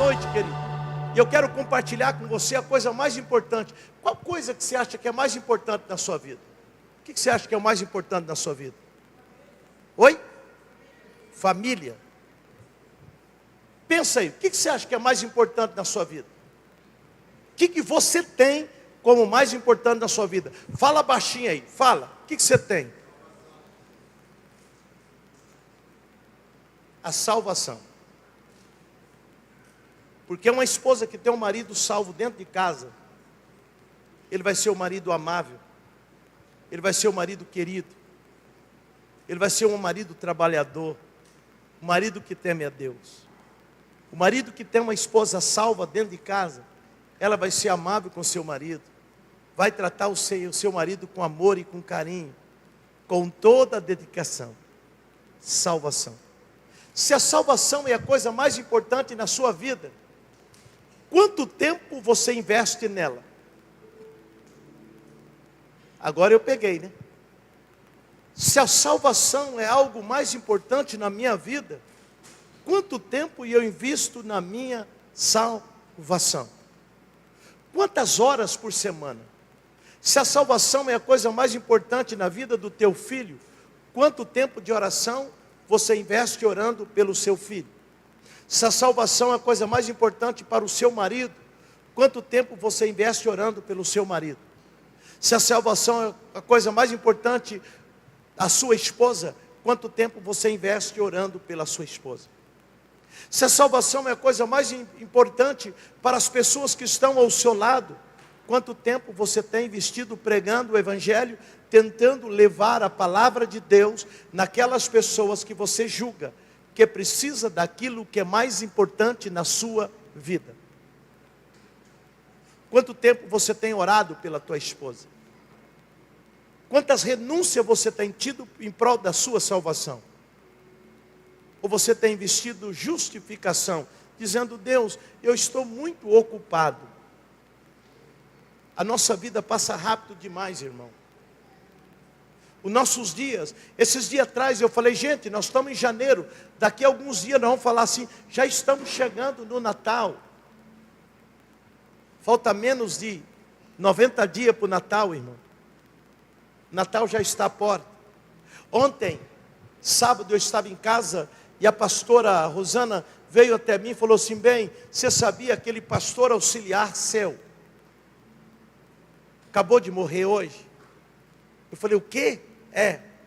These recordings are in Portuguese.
noite, querido, e eu quero compartilhar com você a coisa mais importante. Qual coisa que você acha que é mais importante na sua vida? O que você acha que é o mais importante na sua vida? Oi? Família. Pensa aí, o que você acha que é mais importante na sua vida? O que você tem como mais importante na sua vida? Fala baixinho aí, fala. O que você tem? A salvação. Porque uma esposa que tem um marido salvo dentro de casa, ele vai ser um marido amável, ele vai ser um marido querido, ele vai ser um marido trabalhador, um marido que teme a Deus. O marido que tem uma esposa salva dentro de casa, ela vai ser amável com seu marido, vai tratar o seu marido com amor e com carinho, com toda a dedicação. Salvação. Se a salvação é a coisa mais importante na sua vida, quanto tempo você investe nela? Agora eu peguei, né? Se a salvação é algo mais importante na minha vida, quanto tempo eu invisto na minha salvação? Quantas horas por semana? Se a salvação é a coisa mais importante na vida do teu filho, quanto tempo de oração você investe orando pelo seu filho? Se a salvação é a coisa mais importante para o seu marido, quanto tempo você investe orando pelo seu marido? Se a salvação é a coisa mais importante a sua esposa, quanto tempo você investe orando pela sua esposa? Se a salvação é a coisa mais importante para as pessoas que estão ao seu lado, quanto tempo você tem investido pregando o Evangelho, tentando levar a palavra de Deus naquelas pessoas que você julga que precisa daquilo que é mais importante na sua vida? Quanto tempo você tem orado pela tua esposa? Quantas renúncias você tem tido em prol da sua salvação? Ou você tem investido justificação, dizendo: Deus, eu estou muito ocupado. A nossa vida passa rápido demais, irmão. Os nossos dias, esses dias atrás eu falei: gente, nós estamos em janeiro, daqui a alguns dias nós vamos falar assim, já estamos chegando no Natal. Falta menos de 90 dias para o Natal, irmão. Natal já está à porta. Ontem, sábado, eu estava em casa e a pastora Rosana veio até mim e falou assim: bem, você sabia aquele pastor auxiliar seu acabou de morrer hoje? Eu falei: o quê?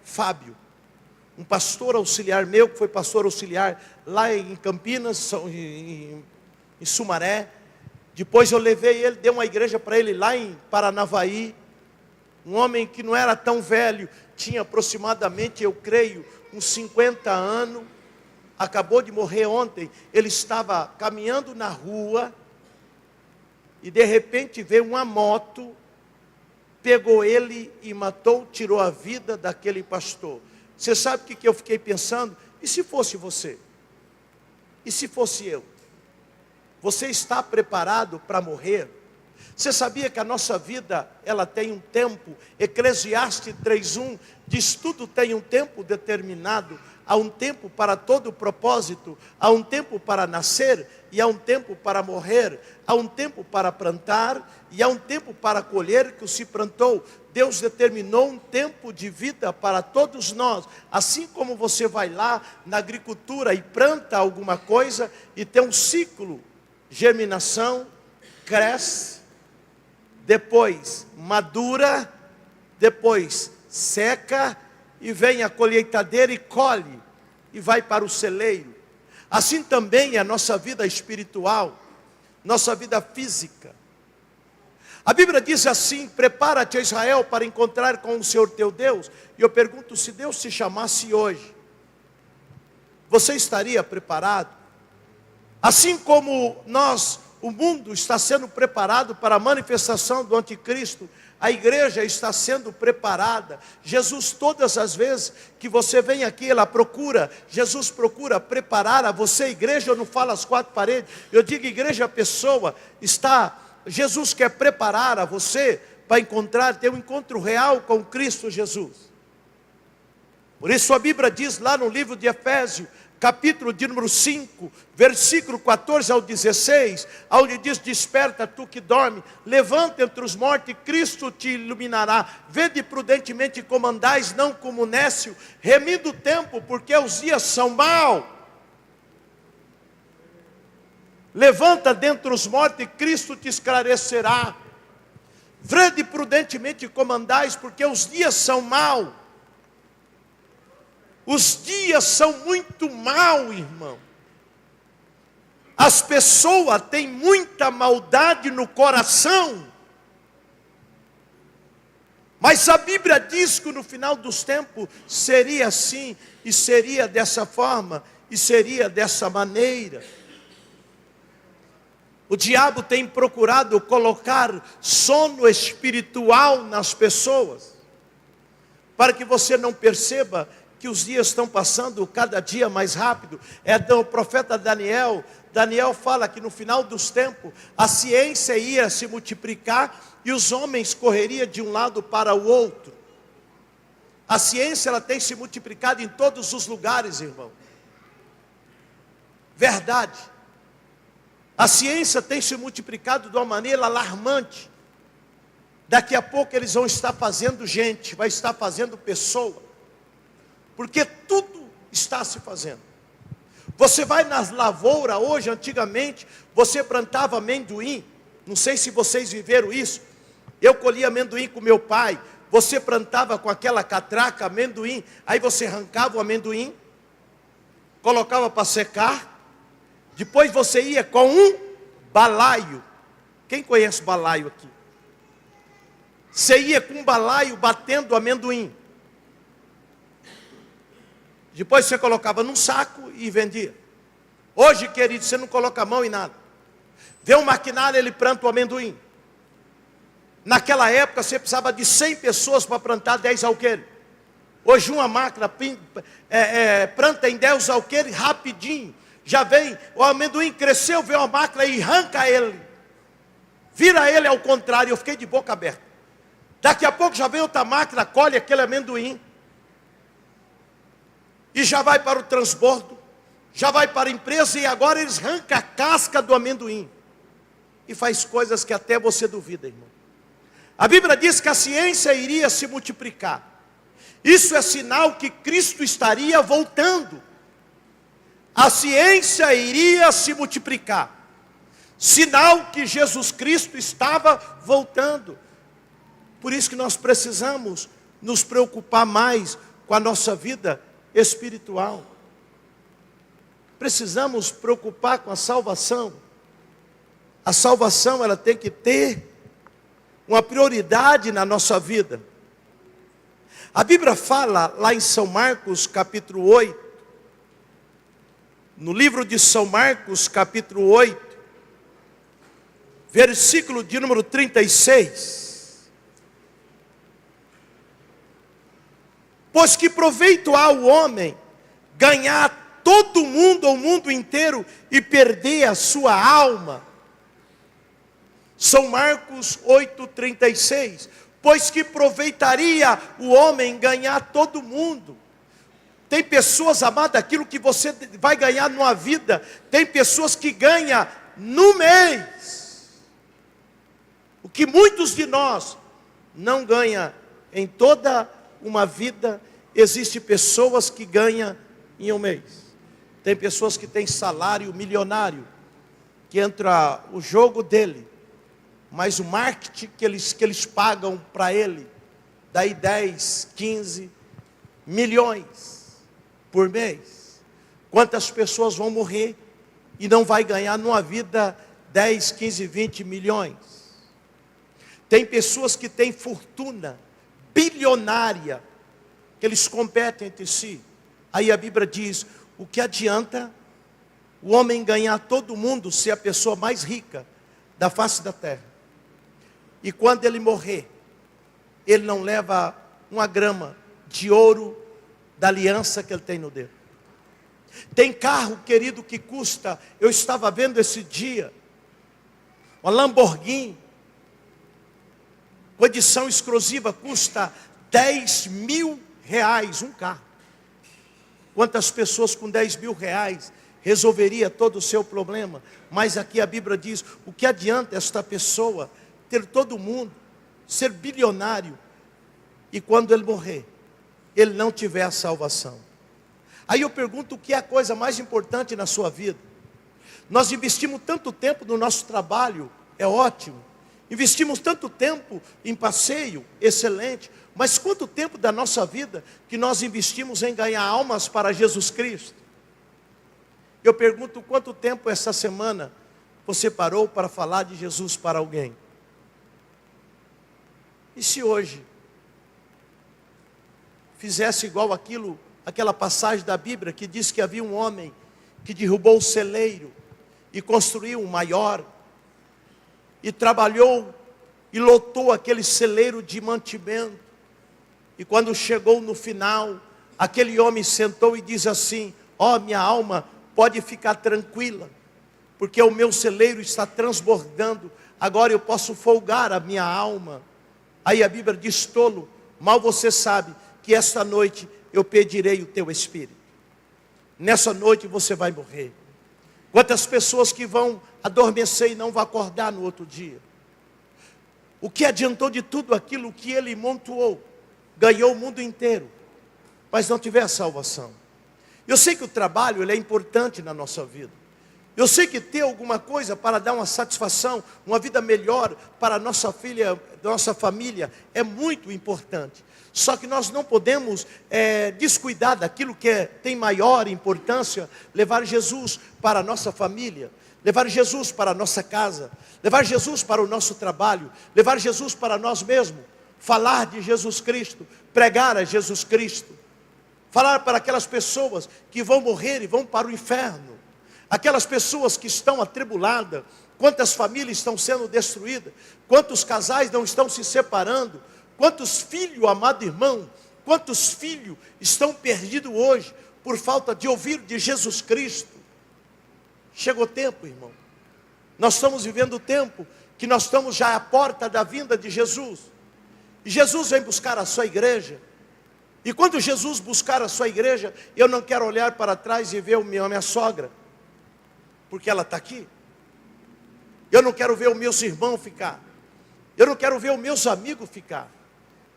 Fábio, um pastor auxiliar meu, que foi pastor auxiliar lá em Campinas, em Sumaré. Depois eu levei ele, dei uma igreja para ele lá em Paranavaí. Um homem que não era tão velho, tinha aproximadamente, eu creio, uns 50 anos, acabou de morrer ontem. Ele estava caminhando na rua, e de repente veio uma moto, pegou ele e matou, tirou a vida daquele pastor. Você sabe o que eu fiquei pensando? E se fosse você? E se fosse eu? Você está preparado para morrer? Você sabia que a nossa vida, ela tem um tempo? Eclesiastes 3:1 diz: tudo tem um tempo determinado. Há um tempo para todo propósito, há um tempo para nascer e há um tempo para morrer, há um tempo para plantar e há um tempo para colher que se plantou. Deus determinou um tempo de vida para todos nós. Assim como você vai lá na agricultura e planta alguma coisa e tem um ciclo, germinação, cresce, depois madura, depois seca, e vem a colheitadeira e colhe, e vai para o celeiro. Assim também é a nossa vida espiritual, nossa vida física. A Bíblia diz assim: prepara-te, Israel, para encontrar com o Senhor teu Deus. E eu pergunto, se Deus te chamasse hoje, você estaria preparado? Assim como o mundo está sendo preparado para a manifestação do anticristo, a igreja está sendo preparada. Jesus, todas as vezes que você vem aqui, Jesus procura preparar a você. Igreja, eu não falo as quatro paredes, eu digo igreja, a pessoa Jesus quer preparar a você para ter um encontro real com Cristo Jesus. Por isso a Bíblia diz lá no livro de Efésios, capítulo de número 5, versículo 14 ao 16, onde diz: desperta tu que dorme, levanta entre os mortos e Cristo te iluminará. Vede prudentemente como andais, não como nécio, remindo o tempo, porque os dias são maus. Levanta dentre os mortos e Cristo te esclarecerá. Vede prudentemente como andais, porque os dias são maus. Os dias são muito maus, irmão. As pessoas têm muita maldade no coração. Mas a Bíblia diz que no final dos tempos seria assim, e seria dessa forma, e seria dessa maneira. O diabo tem procurado colocar sono espiritual nas pessoas, para que você não perceba que os dias estão passando cada dia mais rápido. O profeta Daniel fala que no final dos tempos, a ciência ia se multiplicar e os homens correriam de um lado para o outro. A ciência, ela tem se multiplicado em todos os lugares, irmão. Verdade. A ciência tem se multiplicado de uma maneira alarmante. Daqui a pouco eles vão estar fazendo gente, vai estar fazendo pessoa. Porque tudo está se fazendo. Você vai nas lavouras hoje, antigamente, você plantava amendoim. Não sei se vocês viveram isso. Eu colhia amendoim com meu pai. Você plantava com aquela catraca amendoim. Aí você arrancava o amendoim, colocava para secar. Depois você ia com um balaio. Quem conhece balaio aqui? Você ia com um balaio batendo amendoim. Depois você colocava num saco e vendia. Hoje, querido, você não coloca a mão em nada. Vê um maquinário, ele planta o amendoim. Naquela época, você precisava de 100 pessoas para plantar 10 alqueires. Hoje, uma máquina planta em 10 alqueires rapidinho. Já vem, o amendoim cresceu, vem uma máquina e arranca ele. Vira ele ao contrário, eu fiquei de boca aberta. Daqui a pouco já vem outra máquina, colhe aquele amendoim. E já vai para o transbordo, já vai para a empresa, e agora eles arrancam a casca do amendoim. E faz coisas que até você duvida, irmão. A Bíblia diz que a ciência iria se multiplicar. Isso é sinal que Cristo estaria voltando. A ciência iria se multiplicar. Sinal que Jesus Cristo estava voltando. Por isso que nós precisamos nos preocupar mais com a nossa vida espiritual. Precisamos preocupar com a salvação. A salvação, ela tem que ter uma prioridade na nossa vida. A Bíblia fala lá em São Marcos capítulo 8, no livro de São Marcos capítulo 8, versículo de número 36. Pois que proveito há o homem ganhar todo o mundo ou o mundo inteiro e perder a sua alma? São Marcos 8,36. Pois que proveitaria o homem ganhar todo o mundo? Tem pessoas, amada, aquilo que você vai ganhar numa vida, tem pessoas que ganham no mês o que muitos de nós não ganham em toda uma vida. Existem pessoas que ganham em um mês. Tem pessoas que têm salário milionário, que entra o jogo dele, mas o marketing que eles pagam para ele, daí 10, 15 milhões por mês. Quantas pessoas vão morrer e não vai ganhar numa vida 10, 15, 20 milhões? Tem pessoas que têm fortuna bilionária, que eles competem entre si. Aí a Bíblia diz: o que adianta o homem ganhar todo mundo, ser a pessoa mais rica da face da terra, e quando ele morrer, ele não leva uma grama de ouro da aliança que ele tem no dedo? Tem carro, querido, que custa, eu estava vendo esse dia, uma Lamborghini, com edição exclusiva, custa 10 mil reais um carro. Quantas pessoas com 10 mil reais resolveria todo o seu problema? Mas aqui a Bíblia diz, o que adianta esta pessoa ter todo mundo, ser bilionário, e quando ele morrer, ele não tiver a salvação? Aí eu pergunto, o que é a coisa mais importante na sua vida? Nós investimos tanto tempo no nosso trabalho, é ótimo. Investimos tanto tempo em passeio, excelente. Mas quanto tempo da nossa vida que nós investimos em ganhar almas para Jesus Cristo? Eu pergunto, quanto tempo essa semana você parou para falar de Jesus para alguém? E se hoje fizesse igual aquela passagem da Bíblia que diz que havia um homem que derrubou o celeiro e construiu um maior, e trabalhou e lotou aquele celeiro de mantimento, e quando chegou no final, aquele homem sentou e diz assim: ó, minha alma, pode ficar tranquila, porque o meu celeiro está transbordando, agora eu posso folgar a minha alma. Aí a Bíblia diz: tolo, mal você sabe que esta noite eu pedirei o teu espírito. Nessa noite você vai morrer. Quantas pessoas que vão adormecer e não vão acordar no outro dia? O que adiantou de tudo aquilo que ele montuou? Ganhou o mundo inteiro, mas não tiver a salvação. Eu sei que o trabalho ele é importante na nossa vida. Eu sei que ter alguma coisa para dar uma satisfação, uma vida melhor para a nossa filha, nossa família, é muito importante. Só que nós não podemos descuidar daquilo que tem maior importância, levar Jesus para a nossa família, levar Jesus para a nossa casa, levar Jesus para o nosso trabalho, levar Jesus para nós mesmos, falar de Jesus Cristo, pregar a Jesus Cristo, falar para aquelas pessoas que vão morrer e vão para o inferno, aquelas pessoas que estão atribuladas. Quantas famílias estão sendo destruídas, quantos casais não estão se separando, quantos filhos, amado irmão, quantos filhos estão perdidos hoje, por falta de ouvir de Jesus Cristo. Chegou o tempo, irmão, nós estamos vivendo o tempo, que nós estamos já à porta da vinda de Jesus, e Jesus vem buscar a sua igreja, e quando Jesus buscar a sua igreja, eu não quero olhar para trás e ver a minha sogra, porque ela está aqui. Eu não quero ver os meus irmãos ficar. Eu não quero ver os meus amigos ficar.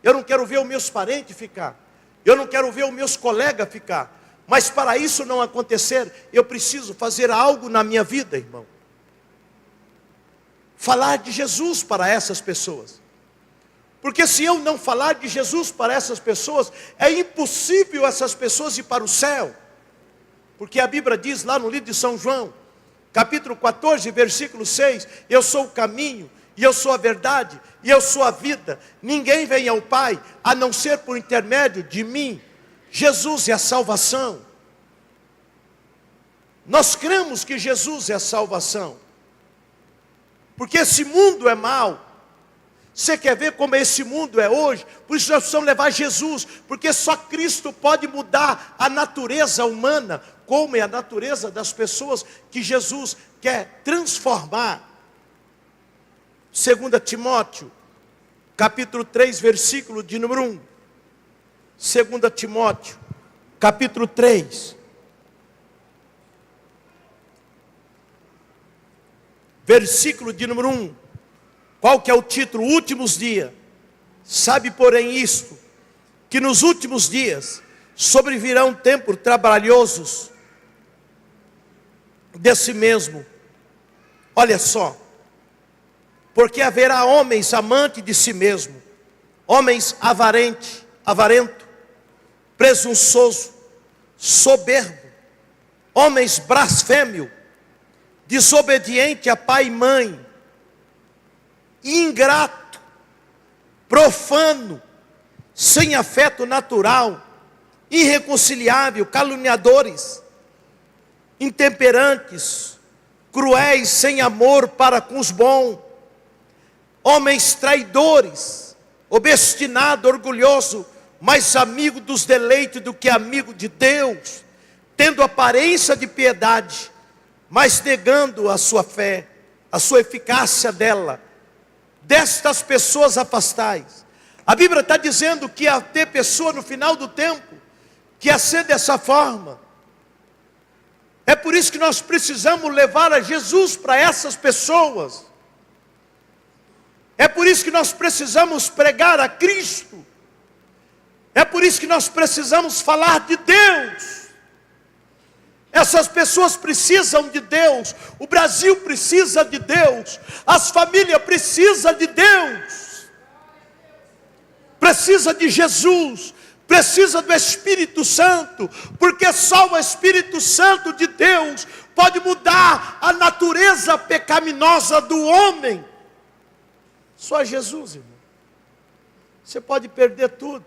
Eu não quero ver os meus parentes ficar. Eu não quero ver os meus colegas ficar. Mas para isso não acontecer, eu preciso fazer algo na minha vida, irmão. Falar de Jesus para essas pessoas. Porque se eu não falar de Jesus para essas pessoas, é impossível essas pessoas ir para o céu. Porque a Bíblia diz lá no livro de São João, capítulo 14, versículo 6, eu sou o caminho, e eu sou a verdade, e eu sou a vida. Ninguém vem ao Pai, a não ser por intermédio de mim. Jesus é a salvação. Nós cremos que Jesus é a salvação. Porque esse mundo é mau. Você quer ver como esse mundo é hoje? Por isso nós precisamos levar Jesus, porque só Cristo pode mudar a natureza humana, como é a natureza das pessoas que Jesus quer transformar. 2 Timóteo, capítulo 3, versículo de número 1. 2 Timóteo, capítulo 3. Versículo de número 1. Qual que é o título? Últimos dias. Sabe, porém, isto, que nos últimos dias sobrevirão tempos trabalhosos desse mesmo. Olha só. Porque haverá homens amantes de si mesmo, homens avarento, presunçoso, soberbo, homens blasfêmio, desobediente a pai e mãe, ingrato, profano, sem afeto natural, irreconciliável, caluniadores, intemperantes, cruéis, sem amor para com os bons, homens traidores, obstinado, orgulhoso, mais amigo dos deleites do que amigo de Deus, tendo aparência de piedade, mas negando a sua fé, a sua eficácia dela. Destas pessoas afastais. A Bíblia está dizendo que ia ter pessoa no final do tempo que é ser dessa forma. É por isso que nós precisamos levar a Jesus para essas pessoas. É por isso que nós precisamos pregar a Cristo. É por isso que nós precisamos falar de Deus. Essas pessoas precisam de Deus. O Brasil precisa de Deus. As famílias precisam de Deus. Precisa de Jesus. Precisa do Espírito Santo. Porque só o Espírito Santo de Deus pode mudar a natureza pecaminosa do homem. Só Jesus, irmão. Você pode perder tudo.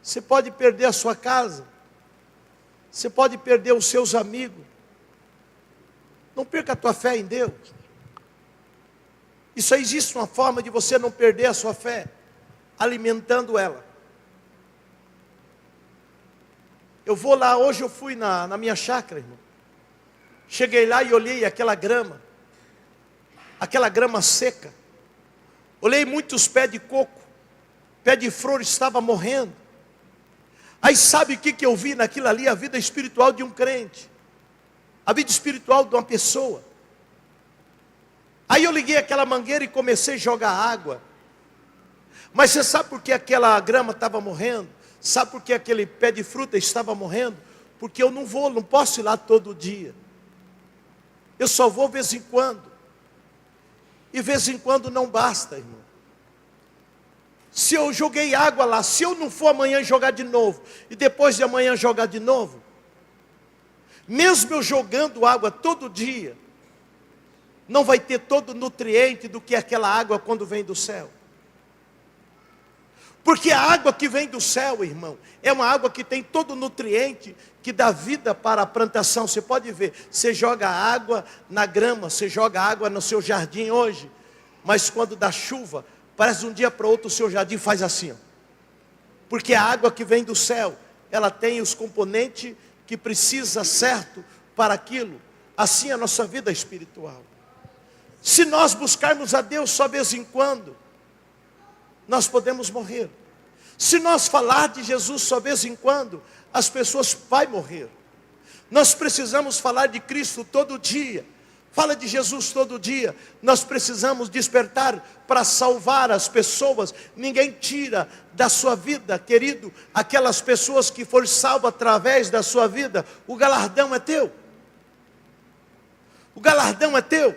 Você pode perder a sua casa. Você pode perder os seus amigos. Não perca a tua fé em Deus. Isso aí existe uma forma de você não perder a sua fé, alimentando ela. Eu vou lá, hoje eu fui na minha chácara, irmão. Cheguei lá e olhei aquela grama seca. Olhei muitos pés de coco, pé de flor estava morrendo. Aí sabe o que eu vi naquilo ali? A vida espiritual de um crente, a vida espiritual de uma pessoa. Aí eu liguei aquela mangueira e comecei a jogar água. Mas você sabe por que aquela grama estava morrendo? Sabe por que aquele pé de fruta estava morrendo? Porque eu não posso ir lá todo dia. Eu só vou de vez em quando. E de vez em quando não basta, irmão. Se eu joguei água lá, se eu não for amanhã jogar de novo, e depois de amanhã jogar de novo, mesmo eu jogando água todo dia, não vai ter todo o nutriente do que é aquela água quando vem do céu. Porque a água que vem do céu, irmão, é uma água que tem todo o nutriente que dá vida para a plantação. Você pode ver, você joga água na grama, você joga água no seu jardim hoje, mas quando dá chuva, parece de um dia para outro o seu jardim faz assim, ó. Porque a água que vem do céu, ela tem os componentes que precisa certo para aquilo. Assim é a nossa vida espiritual. Se nós buscarmos a Deus só de vez em quando, nós podemos morrer. Se nós falar de Jesus só de vez em quando, as pessoas vão morrer. Nós precisamos falar de Cristo todo dia. Fala de Jesus todo dia. Nós precisamos despertar para salvar as pessoas. Ninguém tira da sua vida, querido, aquelas pessoas que foram salvas através da sua vida. O galardão é teu. O galardão é teu.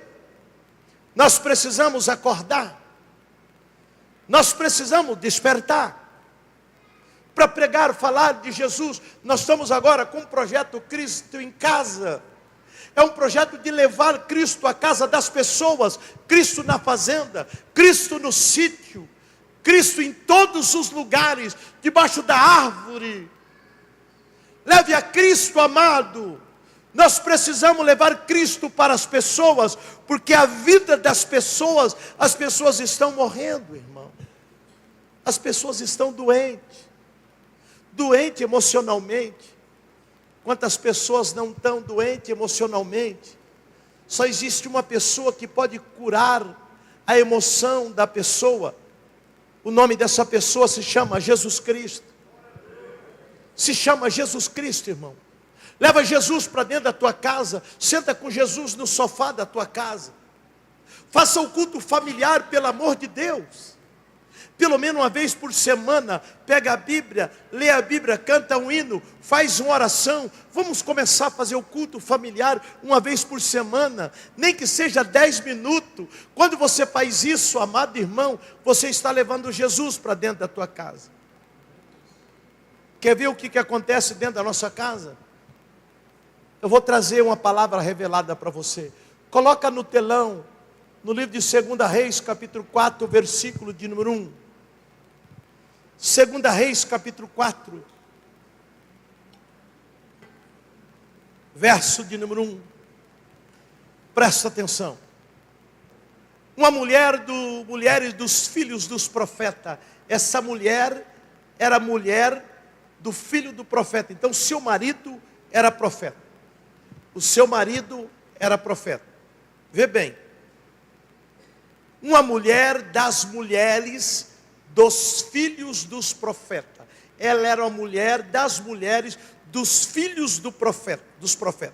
Nós precisamos acordar. Nós precisamos despertar para pregar, falar de Jesus. Nós estamos agora com o projeto Cristo em Casa. É um projeto de levar Cristo à casa das pessoas, Cristo na fazenda, Cristo no sítio, Cristo em todos os lugares, debaixo da árvore. Leve a Cristo, amado. Nós precisamos levar Cristo para as pessoas, porque a vida das pessoas, as pessoas estão morrendo, irmão. As pessoas estão doentes emocionalmente. Quantas pessoas não estão doentes emocionalmente? Só existe uma pessoa que pode curar a emoção da pessoa. O nome dessa pessoa se chama Jesus Cristo. Se chama Jesus Cristo, irmão. Leva Jesus para dentro da tua casa. Senta com Jesus no sofá da tua casa. Faça o culto familiar, pelo amor de Deus. Pelo menos uma vez por semana, pega a Bíblia, lê a Bíblia, canta um hino, faz uma oração. Vamos começar a fazer o culto familiar uma vez por semana, nem que seja 10 minutos. Quando você faz isso, amado irmão, você está levando Jesus para dentro da tua casa. Quer ver o que acontece dentro da nossa casa? Eu vou trazer uma palavra revelada para você. Coloca no telão, no livro de 2 Reis, capítulo 4, versículo de número 1. 2 Reis, capítulo 4, verso de número 1. Presta atenção. Uma mulheres dos filhos dos profetas. Essa mulher era mulher do filho do profeta. Então seu marido era profeta. O seu marido era profeta. Vê bem. Uma mulher das mulheres dos filhos dos profetas. ela era a mulher das mulheres dos filhos dos profetas.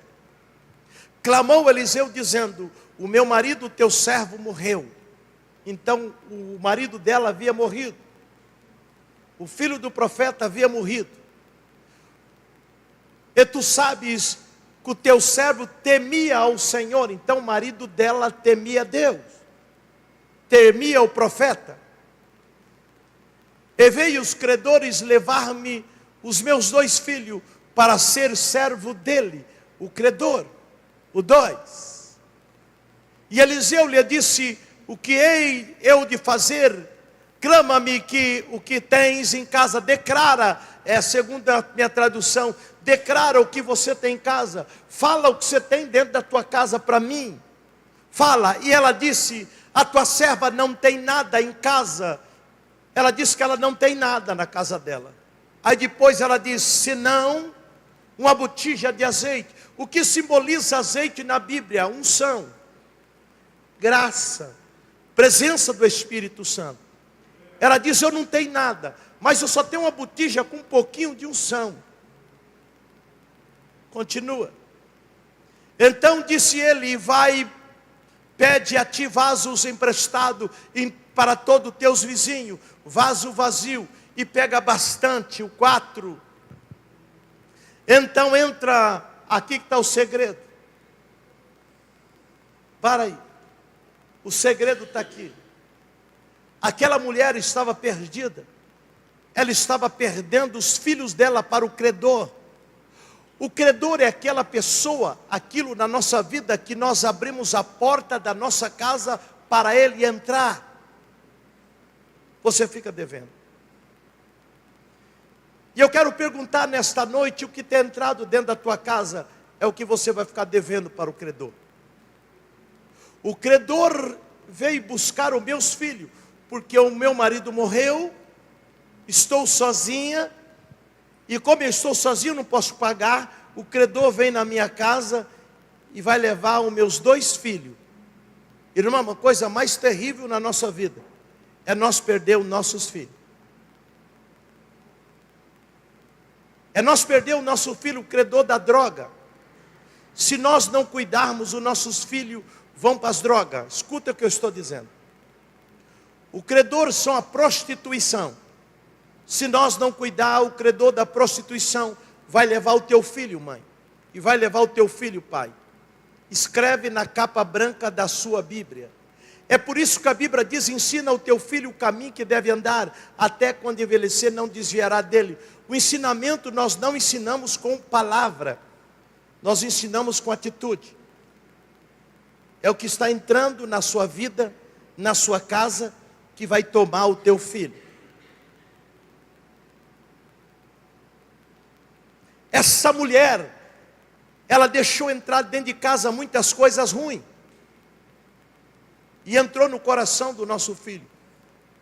Clamou Eliseu dizendo: o meu marido, teu servo, morreu. Então o marido dela havia morrido. O filho do profeta havia morrido. E tu sabes que o teu servo temia ao Senhor. Então o marido dela temia Deus, temia o profeta. E veio os credores levar-me os meus 2 filhos para ser servo dele, o credor, o 2. E Eliseu lhe disse: o que hei eu de fazer? Clama-me que o que tens em casa. Declara, segundo a minha tradução, declara o que você tem em casa. Fala o que você tem dentro da tua casa para mim. Fala. E ela disse: a tua serva não tem nada em casa. Ela disse que ela não tem nada na casa dela. Aí depois ela disse: senão uma botija de azeite. O que simboliza azeite na Bíblia? Unção, graça, presença do Espírito Santo. Ela diz: eu não tenho nada, mas eu só tenho uma botija com um pouquinho de unção. Continua. Então disse ele: vai, pede a ti vasos emprestados para todos os teus vizinhos, vaso vazio, e pega bastante, o 4. Então entra, aqui que está o segredo. Para aí. O segredo está aqui. Aquela mulher estava perdida. Ela estava perdendo os filhos dela para o credor. O credor é aquela pessoa, aquilo na nossa vida que nós abrimos a porta da nossa casa para ele entrar. Você fica devendo. E eu quero perguntar nesta noite: o que tem entrado dentro da tua casa é o que você vai ficar devendo para o credor. O credor veio buscar os meus filhos, porque o meu marido morreu, estou sozinha, e como eu estou sozinho, não posso pagar. O credor vem na minha casa e vai levar os meus 2 filhos. Irmão, uma coisa mais terrível na nossa vida é nós perder os nossos filhos. É nós perder o nosso filho, o credor da droga. Se nós não cuidarmos, os nossos filhos vão para as drogas. Escuta o que eu estou dizendo. O credor são a prostituição. Se nós não cuidar, o credor da prostituição vai levar o teu filho, mãe, e vai levar o teu filho, pai. Escreve na capa branca da sua Bíblia. É por isso que a Bíblia diz: ensina ao teu filho o caminho que deve andar, até quando envelhecer não desviará dele. O ensinamento nós não ensinamos com palavra, nós ensinamos com atitude. É o que está entrando na sua vida, na sua casa, que vai tomar o teu filho. Essa mulher, ela deixou entrar dentro de casa muitas coisas ruins. E entrou no coração do nosso filho.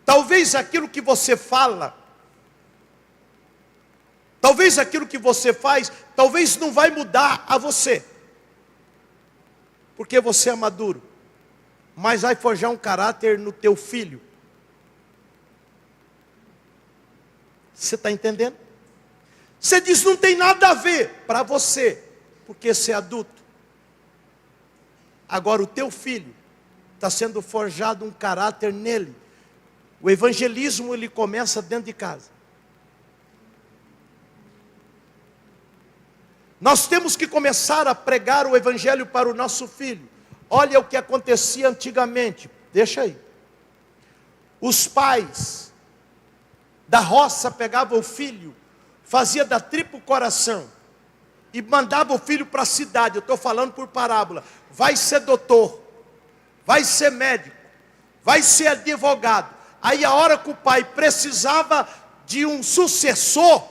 Talvez aquilo que você fala, talvez aquilo que você faz, talvez não vai mudar a você, porque você é maduro, mas vai forjar um caráter no teu filho. Você está entendendo? Você diz: não tem nada a ver para você, porque você é adulto. Agora o teu filho está sendo forjado um caráter nele. O evangelismo, ele começa dentro de casa. Nós temos que começar a pregar o evangelho para o nosso filho. Olha o que acontecia antigamente. Deixa aí. Os pais da roça pegavam o filho, fazia da tripa o coração e mandava o filho para a cidade. Eu estou falando por parábola. Vai ser doutor, vai ser médico, vai ser advogado. Aí a hora que o pai precisava de um sucessor,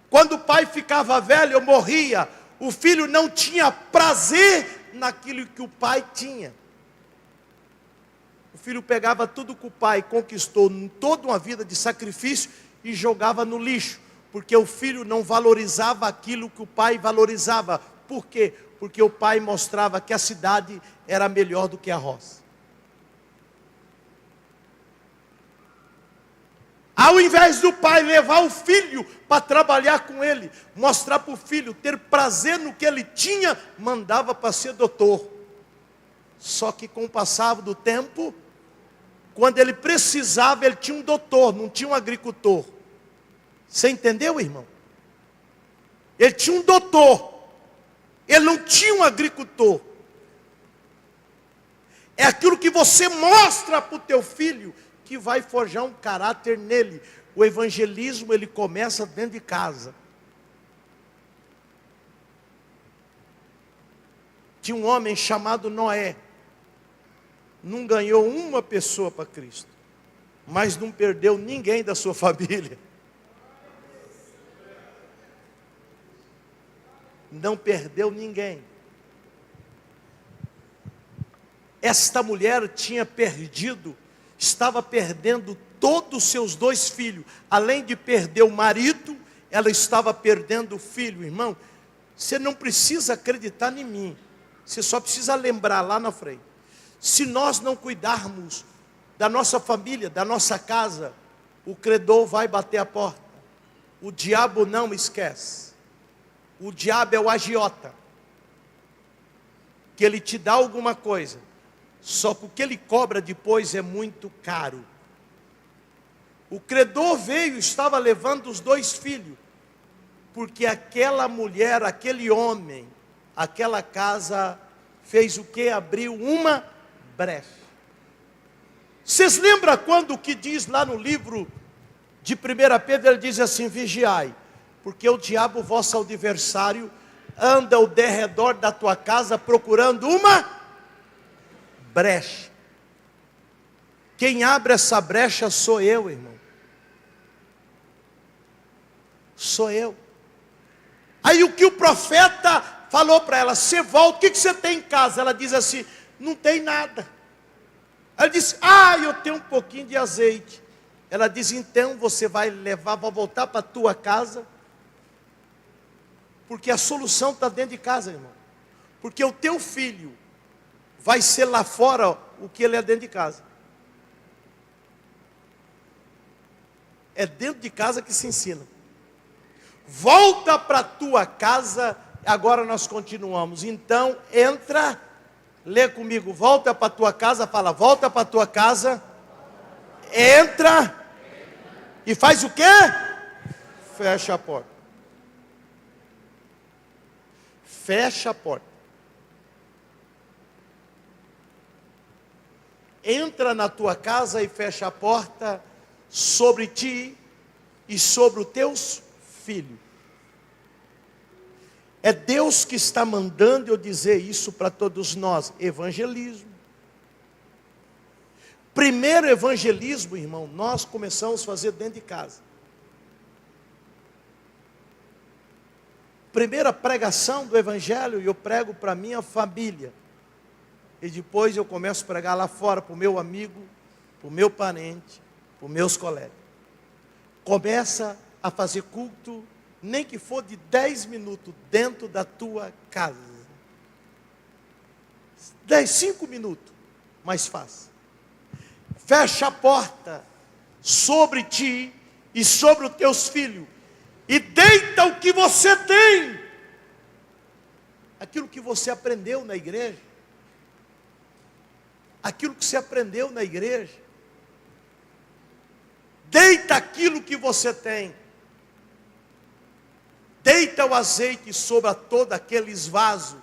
quando o pai ficava velho ou morria, o filho não tinha prazer naquilo que o pai tinha. O filho pegava tudo que o pai conquistou, toda uma vida de sacrifício, e jogava no lixo, porque o filho não valorizava aquilo que o pai valorizava. Por quê? Porque o pai mostrava que a cidade era melhor do que a roça. Ao invés do pai levar o filho para trabalhar com ele, mostrar para o filho, ter prazer no que ele tinha, mandava para ser doutor. Só que com o passar do tempo, quando ele precisava, ele tinha um doutor, não tinha um agricultor. Você entendeu, irmão? Ele tinha um doutor, ele não tinha um agricultor. É aquilo que você mostra para o teu filho que vai forjar um caráter nele. O evangelismo, ele começa dentro de casa. Tinha um homem chamado Noé. Não ganhou uma pessoa para Cristo, mas não perdeu ninguém da sua família. Não perdeu ninguém. Esta mulher tinha perdido, estava perdendo todos os seus 2 filhos. Além de perder o marido, ela estava perdendo o filho. Irmão, você não precisa acreditar em mim. Você só precisa lembrar lá na frente. Se nós não cuidarmos da nossa família, da nossa casa, o credor vai bater a porta. O diabo não esquece. O diabo é o agiota. Que ele te dá alguma coisa, só que o que ele cobra depois é muito caro. O credor veio e estava levando os 2 filhos, porque aquela mulher, aquele homem, aquela casa fez o que? Abriu uma brecha. Vocês lembram quando o que diz lá no livro de 1 Pedro, ele diz assim: vigiai, porque o diabo, vosso adversário, anda ao derredor da tua casa procurando uma brecha. Quem abre essa brecha sou eu, irmão. Sou eu. Aí o que o profeta falou para ela: você volta, o que você tem em casa? Ela diz assim: não tem nada. Ela disse: eu tenho um pouquinho de azeite. Ela diz: então você vai voltar para a tua casa, porque a solução está dentro de casa, irmão. Porque o teu filho vai ser lá fora o que ele é dentro de casa. É dentro de casa que se ensina. Volta para a tua casa. Agora nós continuamos. Então entra, lê comigo. Volta para a tua casa. Fala: volta para a tua casa. Entra. E faz o quê? Fecha a porta. Fecha a porta. Entra na tua casa e fecha a porta sobre ti e sobre os teus filhos. É Deus que está mandando eu dizer isso para todos nós. Evangelismo. Primeiro evangelismo, irmão, nós começamos a fazer dentro de casa. Primeira pregação do evangelho, eu prego para minha família. E depois eu começo a pregar lá fora para o meu amigo, para o meu parente, para os meus colegas. Começa a fazer culto, nem que for de 10 minutos, dentro da tua casa. 5 minutos, mas faz. Fecha a porta sobre ti e sobre os teus filhos. E deita o que você tem. Aquilo que você aprendeu na igreja. Aquilo que você aprendeu na igreja. Deita aquilo que você tem. Deita o azeite sobre todo aqueles vasos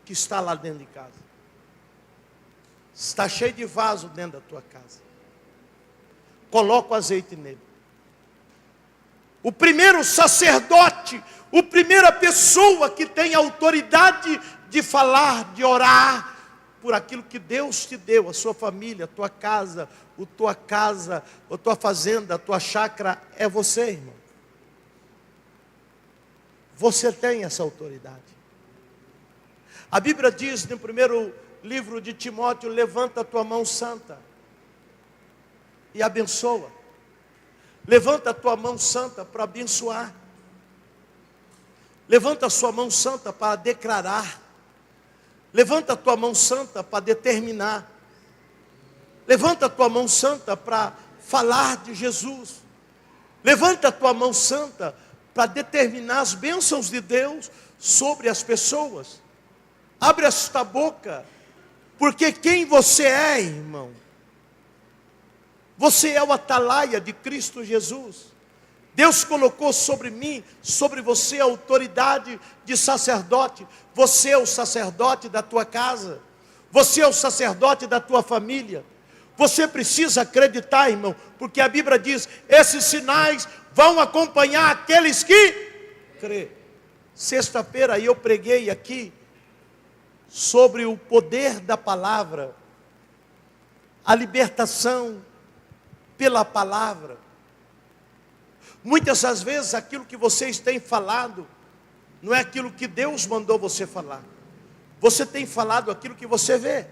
que está lá dentro de casa. Está cheio de vaso dentro da tua casa. Coloca o azeite nele. O primeiro sacerdote, a primeira pessoa que tem autoridade de falar, de orar por aquilo que Deus te deu, a sua família, a tua casa, a tua fazenda, a tua chácara, é você, irmão. Você tem essa autoridade. A Bíblia diz no primeiro livro de Timóteo: levanta a tua mão santa e abençoa. Levanta a tua mão santa para abençoar. Levanta a sua mão santa para declarar. Levanta a tua mão santa para determinar. Levanta a tua mão santa para falar de Jesus. Levanta a tua mão santa para determinar as bênçãos de Deus sobre as pessoas. Abre esta boca, porque quem você é, irmão? Você é o atalaia de Cristo Jesus. Deus colocou sobre mim, sobre você, a autoridade de sacerdote. Você é o sacerdote da tua casa. Você é o sacerdote da tua família. Você precisa acreditar, irmão, porque a Bíblia diz: esses sinais vão acompanhar aqueles que crê. Sexta-feira eu preguei aqui sobre o poder da palavra, a libertação pela palavra. Muitas das vezes aquilo que vocês têm falado não é aquilo que Deus mandou você falar. Você tem falado aquilo que você vê.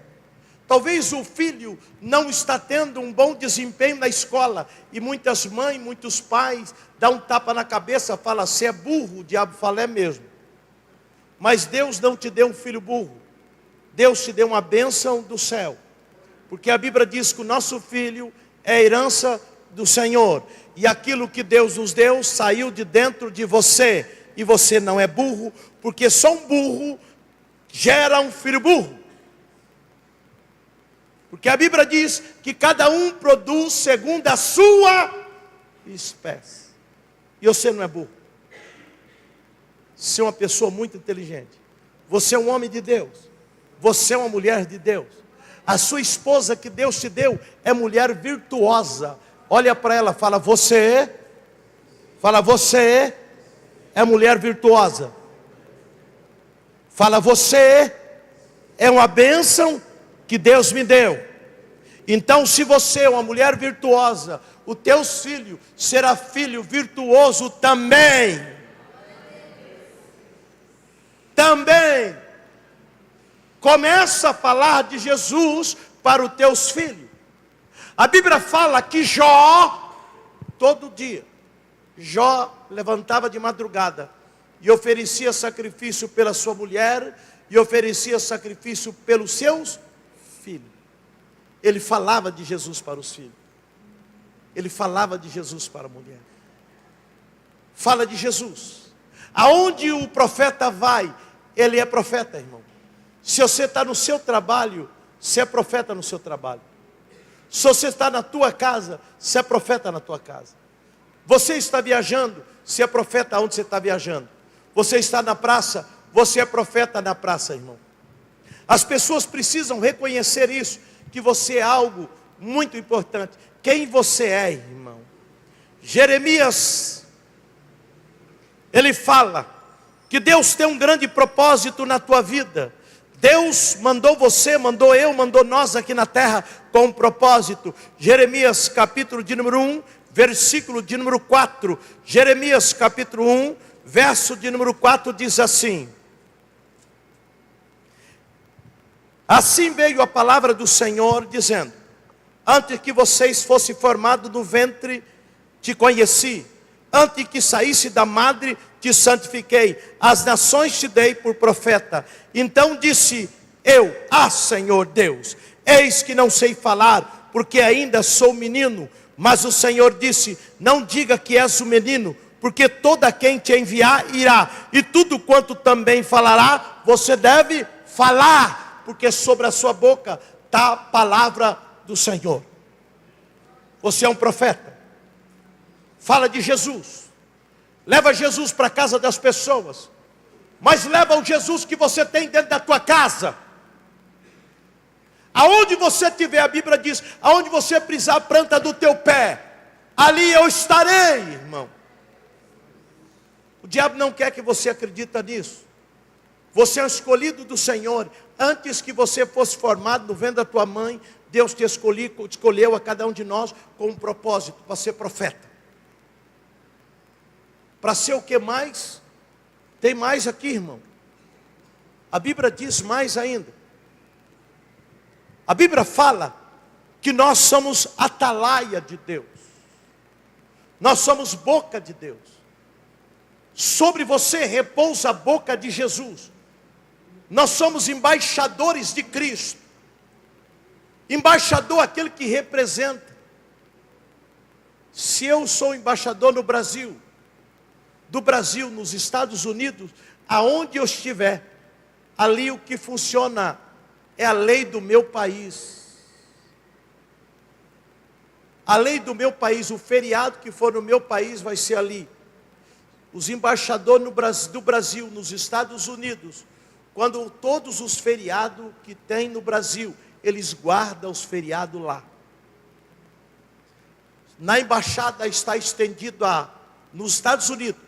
Talvez o filho não está tendo um bom desempenho na escola, e muitas mães, muitos pais dão um tapa na cabeça, fala: você é burro. O diabo fala: é mesmo. Mas Deus não te deu um filho burro. Deus te deu uma bênção do céu, porque a Bíblia diz que o nosso filho é a herança do Senhor, e aquilo que Deus nos deu saiu de dentro de você, e você não é burro, porque só um burro gera um filho burro. Porque a Bíblia diz que cada um produz segundo a sua espécie. E você não é burro. Você é uma pessoa muito inteligente. Você é um homem de Deus. Você é uma mulher de Deus. A sua esposa que Deus te deu é mulher virtuosa. Olha para ela, fala: você é mulher virtuosa. Fala: você é uma bênção que Deus me deu. Então, se você é uma mulher virtuosa, o teu filho será filho virtuoso também. Também. Começa a falar de Jesus para os teus filhos. A Bíblia fala que Jó, todo dia, Jó levantava de madrugada e oferecia sacrifício pela sua mulher, e oferecia sacrifício pelos seus filhos. Ele falava de Jesus para os filhos. Ele falava de Jesus para a mulher. Fala de Jesus. Aonde o profeta vai, ele é profeta, irmão. Se você está no seu trabalho, você é profeta no seu trabalho. Se você está na tua casa, você é profeta na tua casa. Você está viajando, você é profeta onde você está viajando. Você está na praça, você é profeta na praça, irmão. As pessoas precisam reconhecer isso, que você é algo muito importante. Quem você é, irmão? Jeremias, ele fala que Deus tem um grande propósito na tua vida. Deus mandou você, mandou eu, mandou nós aqui na terra com um propósito. Jeremias capítulo de número 1, versículo de número 4. Jeremias capítulo 1, verso de número 4 diz assim: assim veio a palavra do Senhor dizendo: antes que vocês fossem formados no ventre, te conheci. Antes que saísse da madre, te santifiquei. As nações te dei por profeta. Então disse eu: Senhor Deus, eis que não sei falar, porque ainda sou menino. Mas o Senhor disse: não diga que és um menino, porque toda quem te enviar irá, e tudo quanto também falará, você deve falar, porque sobre a sua boca está a palavra do Senhor. Você é um profeta. Fala de Jesus. Leva Jesus para a casa das pessoas. Mas leva o Jesus que você tem dentro da tua casa. Aonde você estiver, a Bíblia diz: aonde você pisar a planta do teu pé, ali eu estarei, irmão. O diabo não quer que você acredite nisso. Você é um escolhido do Senhor. Antes que você fosse formado no ventre da tua mãe, Deus te escolheu a cada um de nós com um propósito, para ser profeta. Para ser o que mais? Tem mais aqui, irmão. A Bíblia diz mais ainda. A Bíblia fala que nós somos atalaia de Deus. Nós somos boca de Deus. Sobre você repousa a boca de Jesus. Nós somos embaixadores de Cristo. Embaixador, aquele que representa. Se eu sou embaixador no Brasil, do Brasil nos Estados Unidos, aonde eu estiver, ali o que funciona é a lei do meu país. A lei do meu país, o feriado que for no meu país vai ser ali. Os embaixadores do Brasil nos Estados Unidos, quando todos os feriados que tem no Brasil, eles guardam os feriados lá. Na embaixada está estendido nos Estados Unidos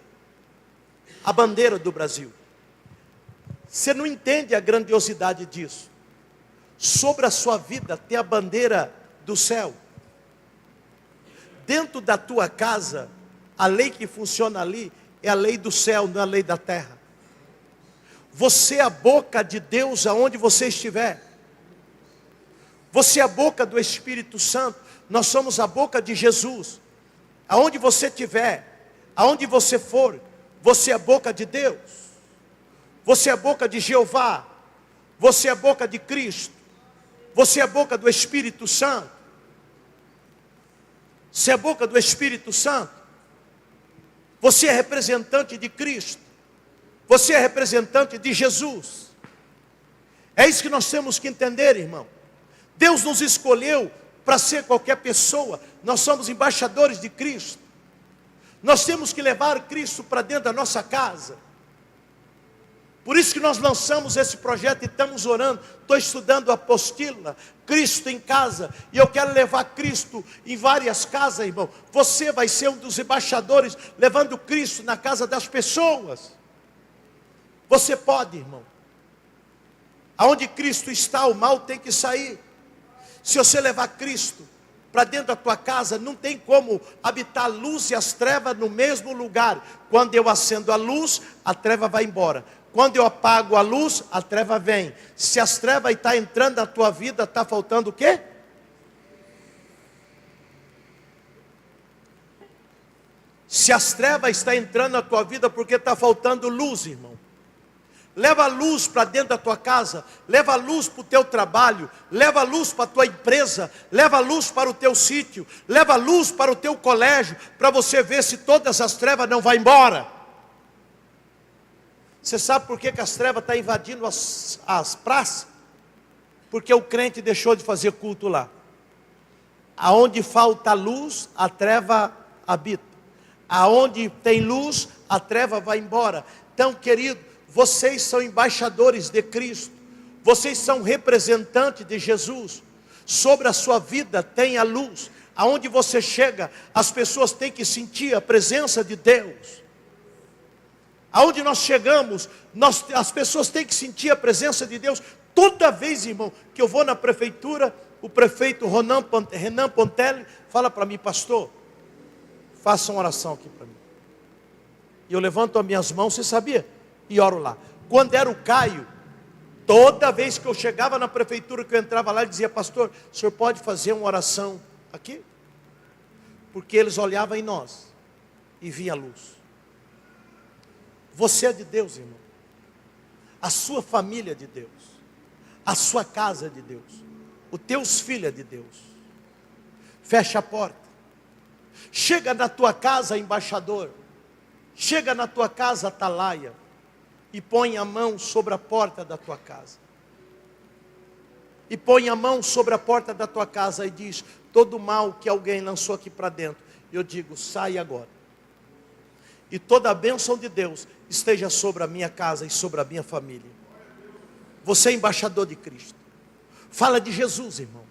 a bandeira do Brasil. Você não entende a grandiosidade disso. Sobre a sua vida tem a bandeira do céu. Dentro da tua casa, a lei que funciona ali é a lei do céu, não é a lei da terra. Você é a boca de Deus aonde você estiver. Você é a boca do Espírito Santo. Nós somos a boca de Jesus. Aonde você estiver, aonde você for, você é a boca de Deus. Você é a boca de Jeová. Você é a boca de Cristo. Você é a boca do Espírito Santo. Você é a boca do Espírito Santo. Você é representante de Cristo. Você é representante de Jesus. É isso que nós temos que entender, irmão. Deus nos escolheu para ser qualquer pessoa. Nós somos embaixadores de Cristo. Nós temos que levar Cristo para dentro da nossa casa. Por isso que nós lançamos esse projeto e estamos orando. Estou estudando a apostila, Cristo em casa. E eu quero levar Cristo em várias casas, irmão. Você vai ser um dos embaixadores, levando Cristo na casa das pessoas. Você pode, irmão. Aonde Cristo está, o mal tem que sair. Se você levar Cristo para dentro da tua casa, não tem como habitar a luz e as trevas no mesmo lugar. Quando eu acendo a luz, a treva vai embora. Quando eu apago a luz, a treva vem. Se as trevas estão entrando na tua vida, está faltando o quê? Se as trevas estão entrando na tua vida, porque está faltando luz, irmão. Leva a luz para dentro da tua casa, leva a luz para o teu trabalho, leva a luz para a tua empresa, leva a luz para o teu sítio, leva a luz para o teu colégio, para você ver se todas as trevas não vão embora. Você sabe por que as trevas estão invadindo as praças? Porque o crente deixou de fazer culto lá. Aonde falta luz, a treva habita. Aonde tem luz, a treva vai embora. Então, querido, vocês são embaixadores de Cristo. Vocês são representantes de Jesus. Sobre a sua vida tem a luz. Aonde você chega, as pessoas têm que sentir a presença de Deus. Aonde nós chegamos, as pessoas têm que sentir a presença de Deus. Toda vez, irmão, que eu vou na prefeitura, o prefeito Renan Pontelli fala para mim: pastor, faça uma oração aqui para mim. E eu levanto as minhas mãos, você sabia? E oro lá. Quando era o Caio, toda vez que eu chegava na prefeitura, que eu entrava lá, ele dizia: pastor, o senhor pode fazer uma oração aqui? Porque eles olhavam em nós e via a luz. Você é de Deus, irmão. A sua família é de Deus. A sua casa é de Deus. Os teus filhos é de Deus. Fecha a porta. Chega na tua casa, embaixador. Chega na tua casa, atalaia. E põe a mão sobre a porta da tua casa. E põe a mão sobre a porta da tua casa e diz: todo mal que alguém lançou aqui para dentro, eu digo, sai agora. E toda a bênção de Deus esteja sobre a minha casa e sobre a minha família. Você é embaixador de Cristo. Fala de Jesus, irmão.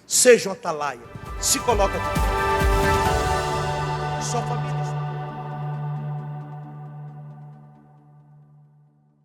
Seja um atalaia. Se coloca de pé. Sua família.